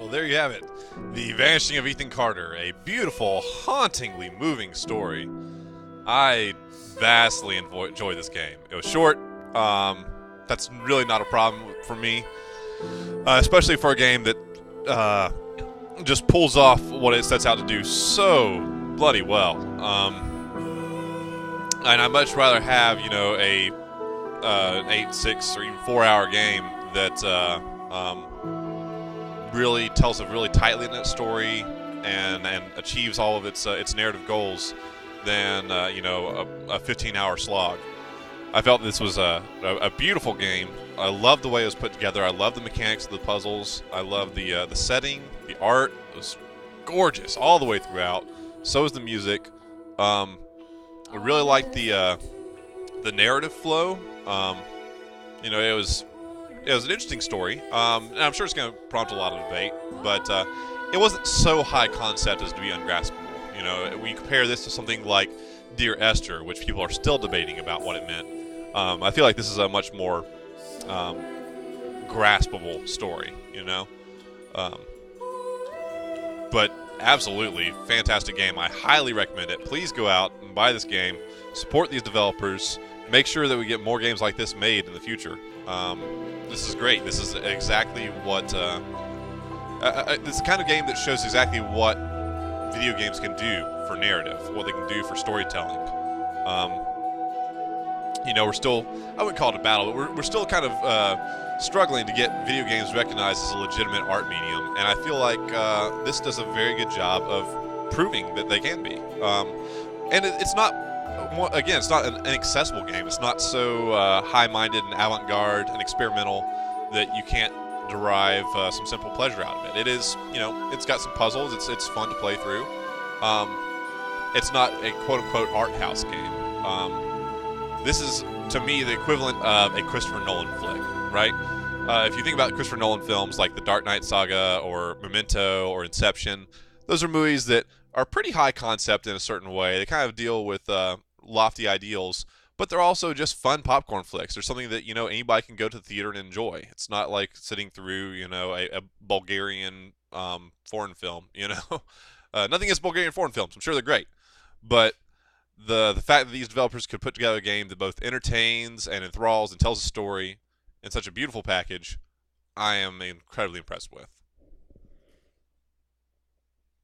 Well, there you have it. The Vanishing of Ethan Carter, a beautiful, hauntingly moving story. I vastly enjoyed this game. It was short. That's really not a problem for me, especially for a game that just pulls off what it sets out to do so bloody well. And I'd much rather have, an 8, 6, or even 4 hour game that really tells a really tightly knit story and achieves all of its narrative goals than a 15-hour slog. I felt this was a beautiful game. I love the way it was put together. I love the mechanics of the puzzles. I love the setting, the art. It was gorgeous all the way throughout. So is the music. I really liked the narrative flow. It was an interesting story. And I'm sure it's going to prompt a lot of debate, but it wasn't so high concept as to be ungraspable. When you compare this to something like Dear Esther, which people are still debating about what it meant, I feel like this is a much more graspable story, But absolutely fantastic game. I highly recommend it. Please go out and buy this game. Support these developers. Make sure that we get more games like this made in the future. This is great. This is exactly what... this is the kind of game that shows exactly what video games can do for narrative, what they can do for storytelling. We're still... I wouldn't call it a battle, but we're still kind of struggling to get video games recognized as a legitimate art medium, and I feel like this does a very good job of proving that they can be. And it's not... Again, it's not an accessible game. It's not so high-minded and avant-garde and experimental that you can't derive some simple pleasure out of it. It is, it's got some puzzles. It's fun to play through. It's not a quote-unquote art house game. This is, to me, the equivalent of a Christopher Nolan flick, right? If you think about Christopher Nolan films like the Dark Knight Saga or Memento or Inception, those are movies that are pretty high concept in a certain way. They kind of deal with lofty ideals, but they're also just fun popcorn flicks. They're something that anybody can go to the theater and enjoy. It's not like sitting through a Bulgarian foreign film. Nothing against Bulgarian foreign films. I'm sure they're great, but the fact that these developers could put together a game that both entertains and enthralls and tells a story in such a beautiful package, I am incredibly impressed with.